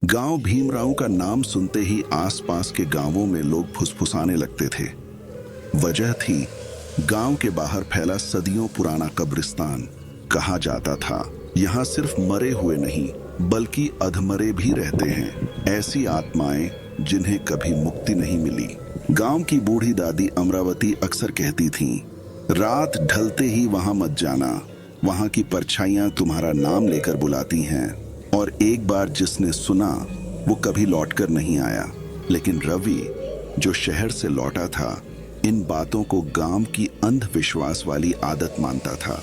गांव भीमराव का नाम सुनते ही आसपास के गांवों में लोग फुसफुसाने लगते थे। वजह थी गांव के बाहर फैला सदियों पुराना कब्रिस्तान। कहा जाता था यहाँ सिर्फ मरे हुए नहीं बल्कि अधमरे भी रहते हैं, ऐसी आत्माएं जिन्हें कभी मुक्ति नहीं मिली। गांव की बूढ़ी दादी अमरावती अक्सर कहती थीं, रात ढलते ही वहां मत जाना, वहां की परछाइयां तुम्हारा नाम लेकर बुलाती हैं। और एक बार जिसने सुना वो कभी लौटकर नहीं आया। लेकिन रवि, जो शहर से लौटा था, इन बातों को गांव की अंधविश्वास वाली आदत मानता था।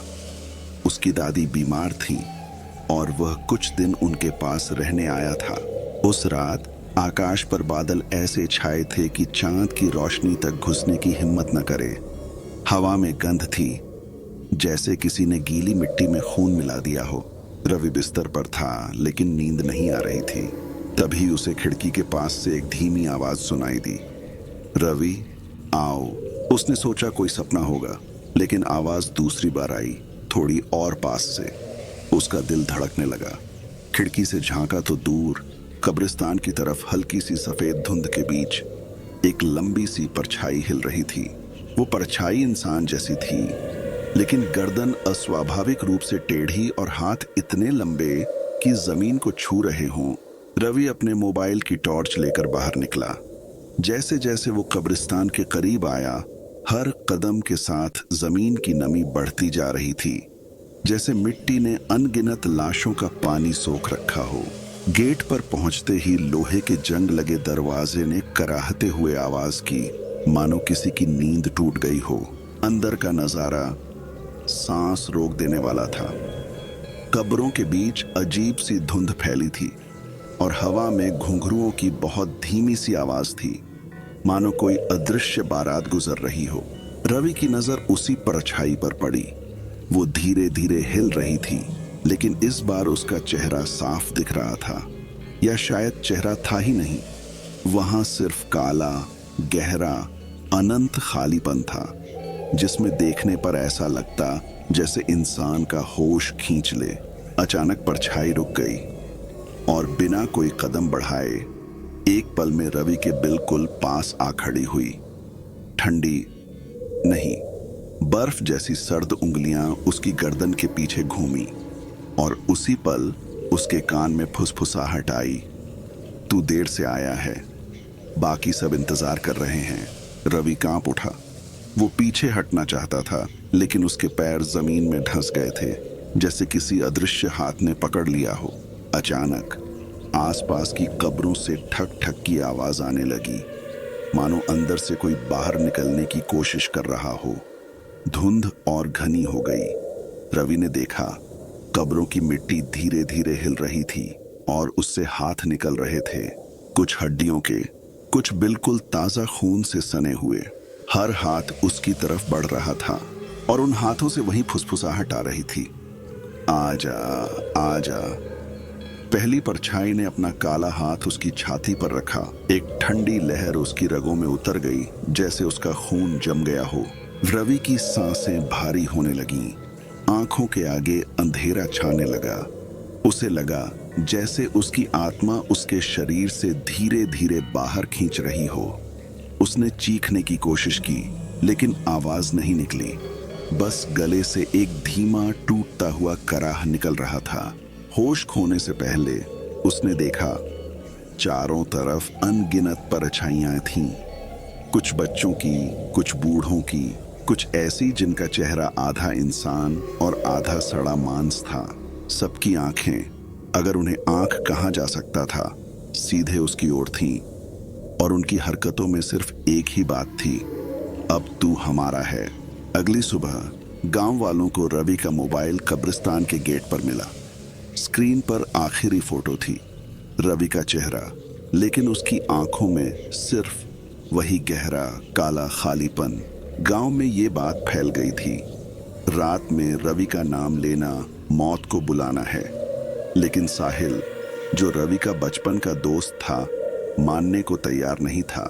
उसकी दादी बीमार थी और वह कुछ दिन उनके पास रहने आया था। उस रात आकाश पर बादल ऐसे छाए थे कि चांद की रोशनी तक घुसने की हिम्मत न करे। हवा में गंध थी, जैसे किसी ने गीली मिट्टी में खून मिला दिया हो। रवि बिस्तर पर था लेकिन नींद नहीं आ रही थी। तभी उसे खिड़की के पास से एक धीमी आवाज सुनाई दी, रवि आओ। उसने सोचा कोई सपना होगा, लेकिन आवाज दूसरी बार आई, थोड़ी और पास से। उसका दिल धड़कने लगा। खिड़की से झांका तो दूर कब्रिस्तान की तरफ हल्की सी सफेद धुंध के बीच एक लंबी सी परछाई हिल रही थी। वो परछाई इंसान जैसी थी, लेकिन गर्दन अस्वाभाविक रूप से टेढ़ी और हाथ इतने लंबे कि जमीन को छू रहे हों। रवि अपने मोबाइल की टॉर्च लेकर बाहर निकला। जैसे जैसे वो कब्रिस्तान के करीब आया, हर कदम के साथ जमीन की नमी बढ़ती जा रही थी, जैसे मिट्टी ने अनगिनत लाशों का पानी सोख रखा हो। गेट पर पहुंचते ही लोहे के जंग लगे दरवाजे ने कराहते हुए आवाज की, मानो किसी की नींद टूट गई हो। अंदर का नजारा सांस रोक देने वाला था। कब्रों के बीच अजीब सी धुंध फैली थी और हवा में घुंघरुओं की बहुत धीमी सी आवाज थी, मानो कोई अदृश्य बारात गुजर रही हो। रवि की नजर उसी परछाई पर पड़ी। वो धीरे धीरे हिल रही थी, लेकिन इस बार उसका चेहरा साफ दिख रहा था, या शायद चेहरा था ही नहीं। वहां सिर्फ काला, गहरा, अनंत खालीपन था, जिसमें देखने पर ऐसा लगता जैसे इंसान का होश खींच ले। अचानक परछाई रुक गई और बिना कोई कदम बढ़ाए एक पल में रवि के बिल्कुल पास आ खड़ी हुई। ठंडी नहीं, बर्फ जैसी सर्द उंगलियां उसकी गर्दन के पीछे घूमी और उसी पल उसके कान में फुसफुसाहट आई, तू देर से आया है, बाकी सब इंतजार कर रहे हैं। रवि कांप उठा। वो पीछे हटना चाहता था, लेकिन उसके पैर जमीन में धंस गए थे, जैसे किसी अदृश्य हाथ ने पकड़ लिया हो। अचानक आसपास की कब्रों से ठक ठक की आवाज आने लगी, मानो अंदर से कोई बाहर निकलने की कोशिश कर रहा हो। धुंध और घनी हो गई। रवि ने देखा कब्रों की मिट्टी धीरे धीरे हिल रही थी और उससे हाथ निकल रहे थे, कुछ हड्डियों के, कुछ बिल्कुल ताजा खून से सने हुए। हर हाथ उसकी तरफ बढ़ रहा था और उन हाथों से वही फुसफुसाहट आ रही थी, आजा आजा। पहली परछाई ने अपना काला हाथ उसकी छाती पर रखा। एक ठंडी लहर उसकी रगों में उतर गई, जैसे उसका खून जम गया हो। रवि की सांसें भारी होने लगीं, आंखों के आगे अंधेरा छाने लगा। उसे लगा जैसे उसकी आत्मा उसके शरीर से धीरे धीरे बाहर खींच रही हो। उसने चीखने की कोशिश की, लेकिन आवाज नहीं निकली। बस गले से एक धीमा टूटता हुआ कराह निकल रहा था। होश खोने से पहले उसने देखा चारों तरफ अनगिनत परछाइयां थीं, कुछ बच्चों की, कुछ बूढ़ों की, कुछ ऐसी जिनका चेहरा आधा इंसान और आधा सड़ा मांस था। सबकी आंखें, अगर उन्हें आंख कहा जा सकता था, सीधे उसकी ओर थीं और उनकी हरकतों में सिर्फ एक ही बात थी, अब तू हमारा है। अगली सुबह गांव वालों को रवि का मोबाइल कब्रिस्तान के गेट पर मिला। स्क्रीन पर आखिरी फोटो थी, रवि का चेहरा, लेकिन उसकी आंखों में सिर्फ वही गहरा काला खालीपन। गांव में ये बात फैल गई थी, रात में रवि का नाम लेना मौत को बुलाना है। लेकिन साहिल, जो रवि का बचपन का दोस्त था, मानने को तैयार नहीं था।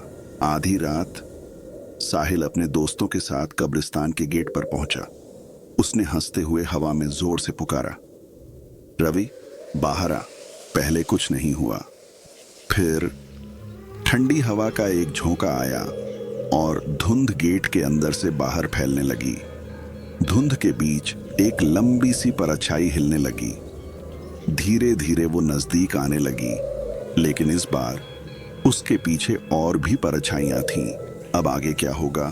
आधी रात साहिल अपने दोस्तों के साथ कब्रिस्तान के गेट पर पहुंचा। उसने हंसते हुए हवा में जोर से पुकारा, रवि बाहर आ। पहले कुछ नहीं हुआ, फिर ठंडी हवा का एक झोंका आया और धुंध गेट के अंदर से बाहर फैलने लगी। धुंध के बीच एक लंबी सी परछाई हिलने लगी। धीरे धीरे वो नजदीक आने लगी, लेकिन इस बार उसके पीछे और भी परछाइयां थीं। अब आगे क्या होगा?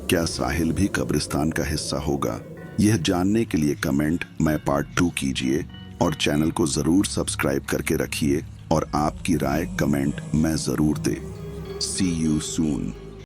क्या साहिल भी कब्रिस्तान का हिस्सा होगा? यह जानने के लिए कमेंट मैं पार्ट 2 कीजिए और चैनल को जरूर सब्सक्राइब करके रखिए और आपकी राय कमेंट में जरूर दे। सी यू सून।